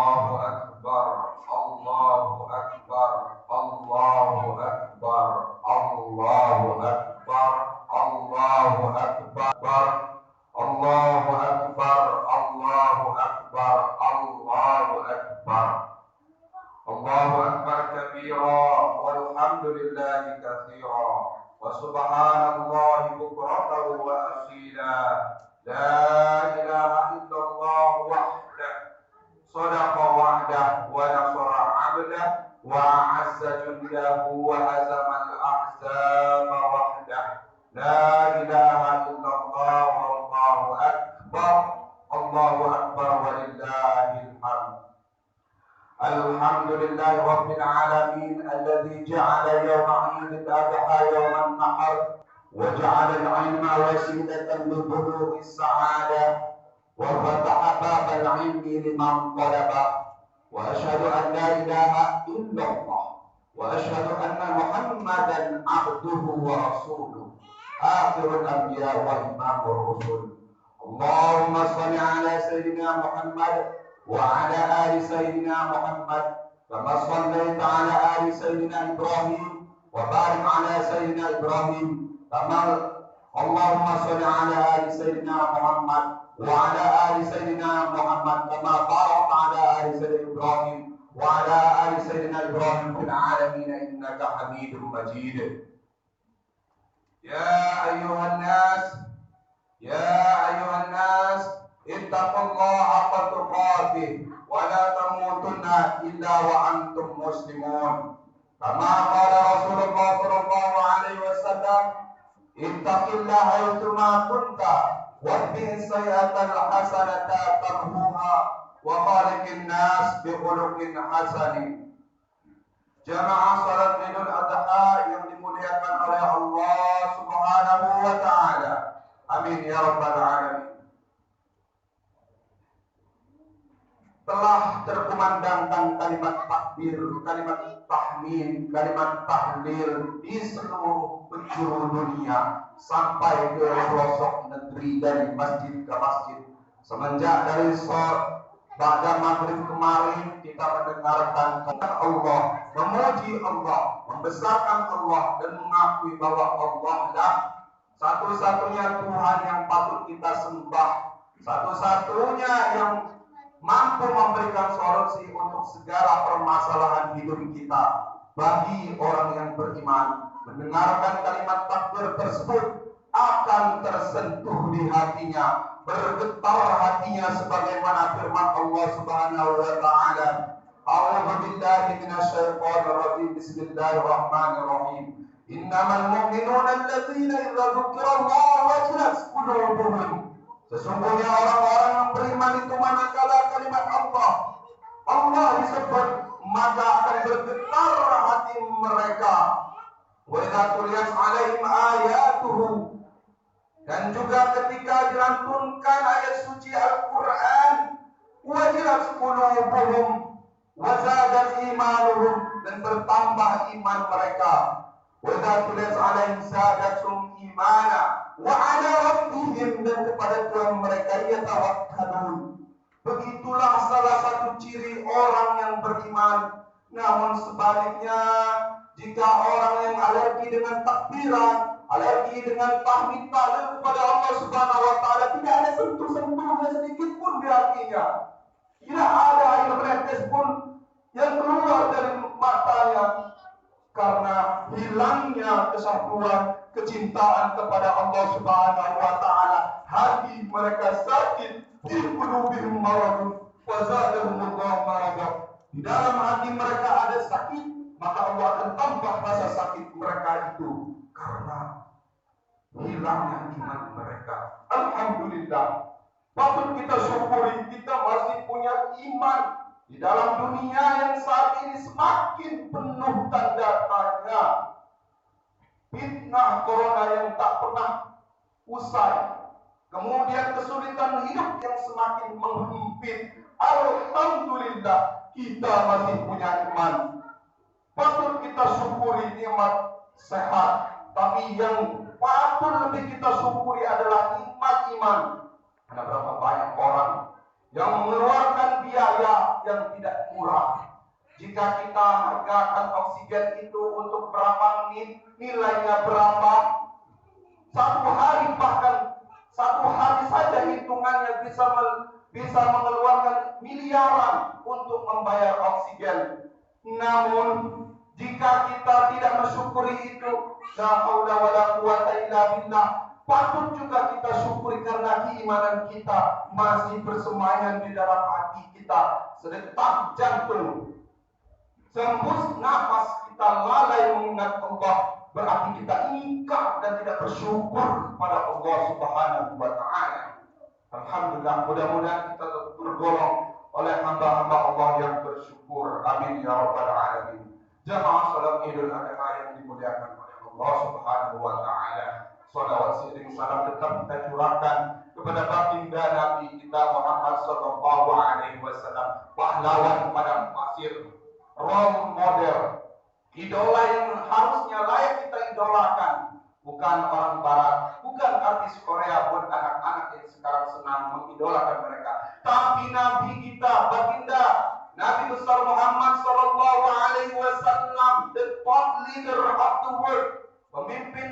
Allahu Akbar, Allahu Akbar, Allahu Akbar, Allahu Akbar, Allahu Akbar, Allahu Akbar, Allahu Akbar, Allahu Akbar. Allahu Akbar kabira, walhamdulillahi katsira, wa subhanallahi bukratan wa asila. La ilaha illallah wahdah, sadaqa wa'dah, wa nasara 'abdah, wa 'azza jundahu, wa hazama al-ahzaba wahdah. La ilaha illallah wallahu akbar, Allahu akbar walillahil hamd. Alhamdulillahi rabbil alamin alladzi ja'ala yawma 'idil adha yawman nahar wa ja'ala al-'ilma wasilatan li bulughi as-sa'adah wa fataha babal 'ilmi liman talaba wa asyhadu an la ilaha illallah wa asyhadu anna Muhammadan 'abduhu wa rasuluh akhirul anbiya wa imamur rusul. Allahumma shalli ala sayyidina Muhammad وعلى آل سيدنا محمد كما صليت على آل سيدنا إبراهيم وبارك على سيدنا إبراهيم كما اللهم صل على آل سيدنا محمد وعلى آل سيدنا محمد كما باركت على آل سيدنا إبراهيم وعلى آل سيدنا إبراهيم في العالمين إنك حميد مجيد. يا أيها الناس ittaqullaha haqqa tuqatih wa la tamutunna illa wa antum muslimun. Kama qala Rasulullah sallallahu alaihi wasallam, ittaqillaha haitsuma kunta wattbi' sayyi'atal hasanata tamhuha wa khaliqin nas bi khuluqin hasanin. Jamaah salat Idul Adha yang dimuliakan oleh Allah Subhanahu wa taala. Amin ya rabbal alamin. Telah terkumandangkan kalimat takbir, kalimat tahmid, kalimat tahlil di seluruh penjuru dunia sampai ke pelosok negeri dari masjid ke masjid. Semenjak dari pada maghrib kemarin kita mendengarkan Allah, memuji Allah, membesarkan Allah dan mengakui bahwa Allah lah satu-satunya Tuhan yang patut kita sembah, satu-satunya yang mampu memberikan solusi untuk segala permasalahan hidup kita. Bagi orang yang beriman, mendengarkan kalimat takbir tersebut akan tersentuh di hatinya, bergetar hatinya sebagaimana firman Allah Subhanahu wa taala. A'udzu billahi minasyaitonir rajim. Bismillahirrahmanirrahim. Innamal mu'minuna alladzina idza dzukirallahu wajilat qulubuhum. Sesungguhnya orang-orang yang beriman itu manakala kalimat Allah disebut, maka akan bergetar hati mereka. Wa idza tuliyat 'alaihim ayatuhu, dan juga ketika dilantunkan ayat suci Al-Qur'an, wajilat qulubuhum wa zadat imanuhum, dan bertambah iman mereka. Wa idza tuliyat 'alaihim zadatum imana wa 'ala rabbihim, dan kepada Tuhan mereka yatawakkalun. Begitulah salah satu ciri orang yang beriman. Namun sebaliknya, jika orang yang alergi dengan takbiran, alergi dengan tahmid tahlil kepada Allah Subhanahu wa taala, tidak ada sentuh-sentuhnya sedikit pun di hatinya, tidak ada air menetes pun yang keluar dari matanya, karena hilangnya kesatuan, kecintaan kepada Allah Subhanahu wa taala. Hati mereka sakit, fi qulubihim maradun wa zadahumullahu maradan. Di dalam hati mereka ada sakit, maka Allah akan tambah rasa sakit mereka itu karena hilangnya iman mereka. Alhamdulillah, patut kita syukuri kita masih punya iman di dalam dunia yang saat ini semakin penuh tanda tanya. Fitnah corona yang tak pernah usai, kemudian kesulitan hidup yang semakin menghimpit. Alhamdulillah, kita masih punya iman. Patut kita syukuri nikmat sehat, tapi yang patut lebih kita syukuri adalah nikmat iman. Ada berapa banyak orang yang mengeluarkan biaya yang tidak murah. Jika kita hargakan oksigen itu untuk berapa menit, nilainya berapa, satu hari bahkan satu hari saja hitungannya bisa mengeluarkan miliaran untuk membayar oksigen. Namun jika kita tidak mensyukuri itu, la haula wala quwata illa billah, patut juga kita syukuri karena keimanan kita masih bersemayam di dalam hati kita. Sedetak jantung, sembus nafas kita lalai mengingat Allah, berarti kita ingkar dan tidak bersyukur kepada Allah Subhanahu wa Ta'ala. Alhamdulillah, mudah-mudahan kita tergolong oleh hamba-hamba Allah yang bersyukur. Amin ya rabbal alamin. Jamaah salat Idul Adha yang dimuliakan oleh Allah Subhanahu wa Ta'ala. Salawat seiring salam tetap kita curahkan kepada baginda Nabi kita Muhammad sallallahu alaihi wasallam, pahlawan padang pasir, role model, idola yang harusnya layak kita idolakan. Bukan orang barat, bukan artis Korea buat anak-anak yang sekarang senang mengidolakan mereka, tapi Nabi kita, baginda Nabi besar Muhammad sallallahu alaihi wasallam, the top leader of the world, pemimpin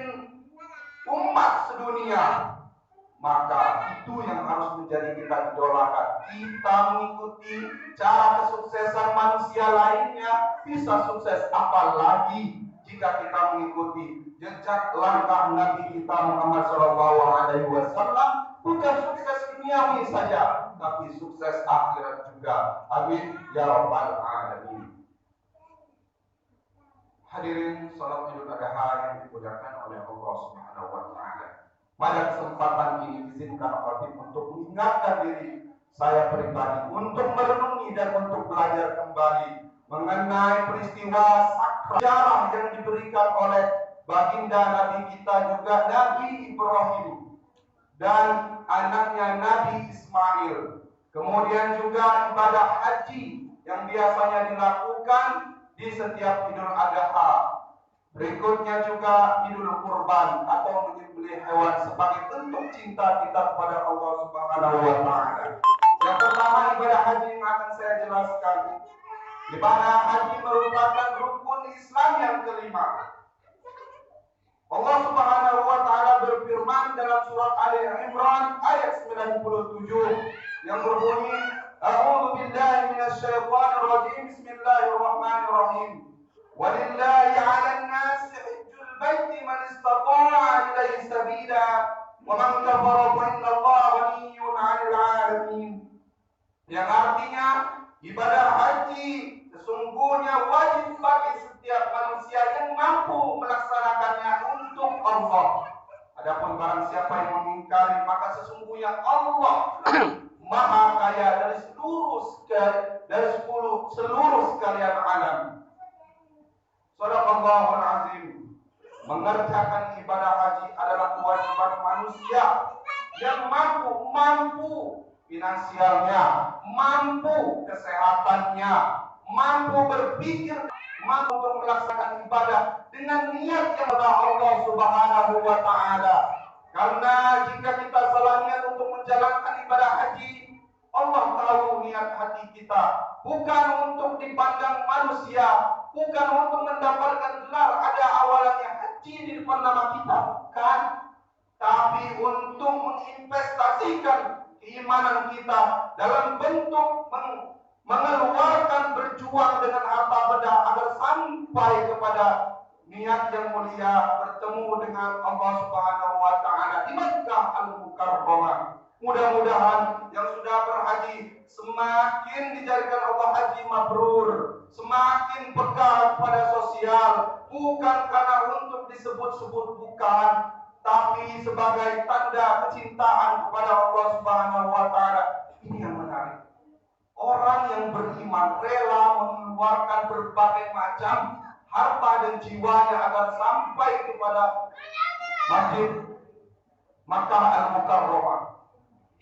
umat sedunia. Maka itu yang harus menjadi kita idolakan. Kita mengikuti cara kesuksesan manusia lainnya, bisa sukses, apalagi jika kita mengikuti jejak langkah Nabi kita Muhammad SAW. Bukan sukses duniawi saja, tapi sukses akhirat juga. Amin ya rabbal alamin. Hadirin salat Idul Adha yang dimuliakan oleh Allah Subhanahu wa Ta'ala. Pada kesempatan ini izinkan khotib untuk mengingatkan diri saya pribadi untuk merenungi dan untuk belajar kembali mengenai peristiwa sejarah yang diberikan oleh baginda Nabi kita juga, Nabi Ibrahim dan anaknya Nabi Ismail. Kemudian juga ibadah haji yang biasanya dilakukan di setiap Idul Adha. Berikutnya juga Idul Kurban atau menyembelih hewan sebagai bentuk cinta kita kepada Allah Subhanahu wa Ta'ala. Yang pertama, ibadah haji yang akan saya jelaskan. Ibadah haji merupakan rukun Islam yang kelima. Allah Subhanahu wa Ta'ala berfirman dalam surat Ali Imran ayat 97 yang berbunyi, A'udzu billahi minasyaitonir rajim. Bismillahirrahmanirrahim. Walillahi 'alan nasi hajjul baiti man istata'a ilaihi sabila wa man kafara fa innallaha ghaniyyun 'anil 'alamin. Yang artinya ibadah haji sesungguhnya wajib bagi setiap manusia yang mampu melaksanakannya untuk Allah. Adapun barang siapa yang mengingkari, maka sesungguhnya Allah Maha Kaya dari seluruh sekalian alam. Shadaqallahul azim. Mengerjakan ibadah haji adalah kewajiban manusia yang mampu finansialnya, mampu kesehatannya, mampu berpikir, mampu untuk melaksanakan ibadah dengan niat yang Allah Subhanahu wa Ta'ala. Karena jika kita salah niat untuk menjalankan ibadah haji, Allah tahu niat hati kita, bukan untuk dipandang manusia, bukan untuk mendapatkan gelar ada awalannya haji di depan nama kita, bukan, tapi untuk menginvestasikan keimanan kita dalam bentuk mengeluarkan, berjuang dengan harta benda agar sampai kepada niat yang mulia, bertemu dengan Allah Subhanahu wa Ta'ala di Makkah Al-Mukarramah. Mudah-mudahan yang sudah berhaji semakin dijadikan Allah haji mabrur, semakin peka pada sosial, bukan karena untuk disebut-sebut, bukan, tapi sebagai tanda kecintaan kepada Allah Subhanahu wa Ta'ala. Ini yang menarik. Orang yang beriman rela mengeluarkan berbagai macam harta dan jiwanya agar sampai kepada Masjid Makkah Al-Mukarramah.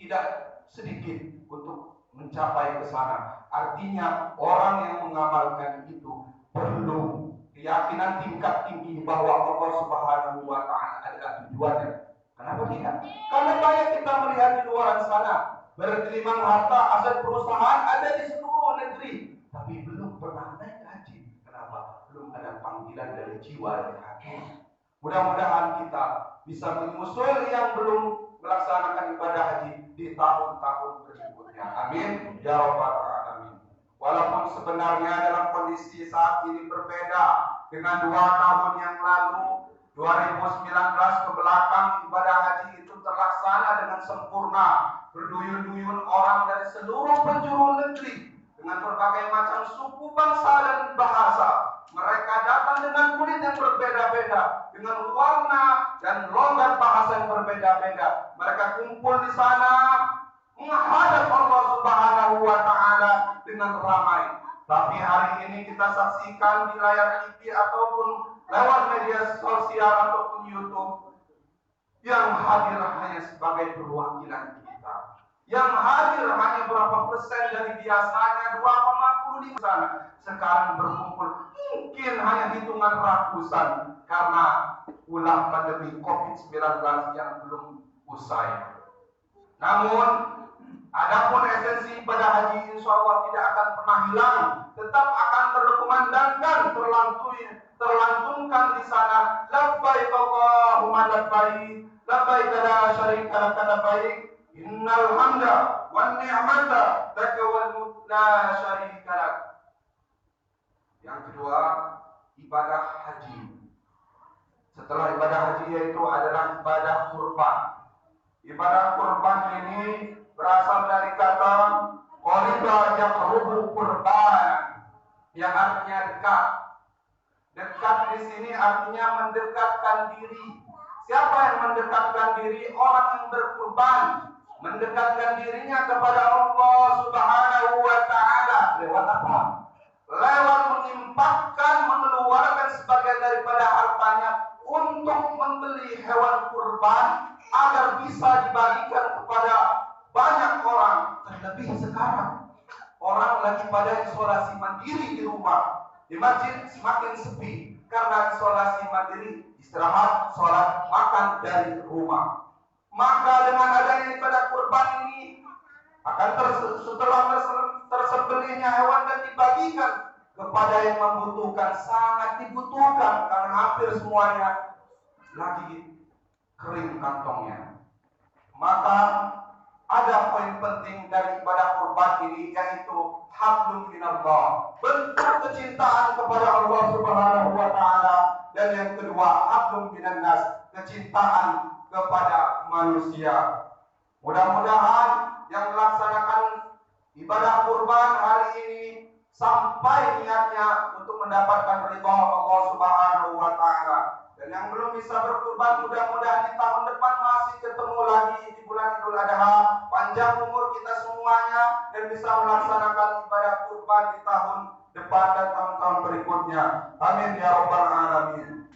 Tidak sedikit untuk mencapai ke sana. Artinya orang yang mengamalkan itu perlu keyakinan tingkat tinggi bahwa Allah Subhanahu wa Ta'ala adalah tujuannya. Kenapa tidak? Karena banyak kita melihat di luar sana bergelimang harta, aset perusahaan ada di seluruh negeri, tapi belum pernah naik haji. Kenapa? Belum ada panggilan dari jiwa dan hati. Mudah-mudahan kita bisa menyusul yang belum melaksanakan ibadah haji di tahun-tahun berikutnya. Amin ya rabbal alamin. Walaupun sebenarnya dalam kondisi saat ini berbeda dengan 2 tahun yang lalu, 2019 ke belakang, ibadah haji itu terlaksana dengan sempurna. Berduyun-duyun orang dari seluruh penjuru negeri dengan berbagai macam suku, bangsa, dan bahasa. Mereka datang dengan kulit yang berbeda-beda, dengan warna dan logat bahasa yang berbeda-beda. Mereka kumpul di sana menghadap Allah Subhanahu wa Ta'ala dengan ramai. Tapi hari ini kita saksikan di layar TV ataupun lewat media sosial ataupun YouTube, yang hadir hanya sebagai perwakilan kita. Yang hadir hanya berapa persen dari biasanya 2,5 sana. Sekarang berkumpul mungkin hanya hitungan ratusan karena ulah pandemi COVID-19 yang belum usai. Namun, adapun esensi ibadah haji insya Allah tidak akan pernah hilang, tetap akan terkumandangkan, terlantungkan di sana. Labbaik Allahumma labbaik, labbaik la syarika lak labbaik, innal hamda wan ni'mata lak wal mulk la syarika lak. Yang kedua, ibadah haji. Setelah ibadah haji yaitu adalah ibadah kurban. Ibadah kurban ini berasal dari kata qariba yaqrubu qurban, yang artinya dekat. Dekat di sini artinya mendekatkan diri. Siapa yang mendekatkan diri? Orang yang berkurban, mendekatkan dirinya kepada Allah Subhanahu wa Ta'ala. Lewat apa? Lewat menginfakkan, mengeluarkan sebagian daripada hartanya untuk membeli hewan kurban agar bisa dibagikan kepada banyak orang. Terlebih sekarang orang lagi pada isolasi mandiri di rumah, di masjid semakin sepi karena isolasi mandiri, istirahat, sholat, makan dari rumah. Maka dengan adanya ibadah kurban ini akan setelah tersembelihnya hewan dan dibagikan kepada yang membutuhkan, sangat dibutuhkan karena hampir semuanya lagi kering kantongnya. Maka ada poin penting dari ibadah kurban ini, yaitu hablum minallah, bentuk kecintaan kepada Allah Subhanahu wa Ta'ala. Dan yang kedua, hablum minannas, kecintaan kepada manusia. Mudah-mudahan yang melaksanakan ibadah kurban hari ini sampai niatnya untuk mendapatkan ridha Allah Subhanahu wa Ta'ala. Dan yang belum bisa berkurban, mudah-mudahan di tahun depan masih ketemu lagi di bulan Idul Adha, panjang umur kita semuanya dan bisa melaksanakan ibadah kurban di tahun depan dan tahun-tahun berikutnya. Amin ya rabbal alamin.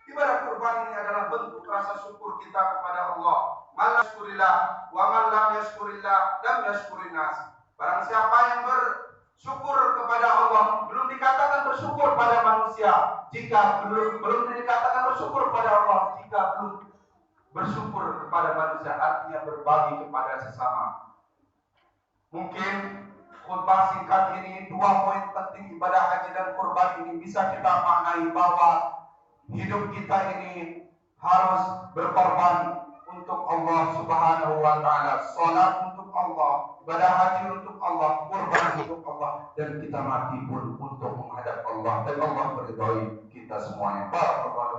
Ibadah kurban ini adalah bentuk rasa syukur kita kepada Allah. Man yashkurillah wa man lam yashkurillah lam yashkurin nas. Barang siapa yang bersyukur kepada Allah, belum dikatakan bersyukur pada manusia. Jika belum dikatakan bersyukur pada Allah, jika belum bersyukur kepada manusia, artinya berbagi kepada sesama. Mungkin khutbah singkat ini, 2 poin penting ibadah haji dan kurban ini bisa kita maknai bahwa hidup kita ini harus berkorban untuk Allah Subhanahu wa Ta'ala. Salat untuk Allah, ibadah haji untuk Allah, kurban untuk Allah, dan kita mati pun untuk menghadap Allah, dan Allah meridhai kita semuanya. Barakallahu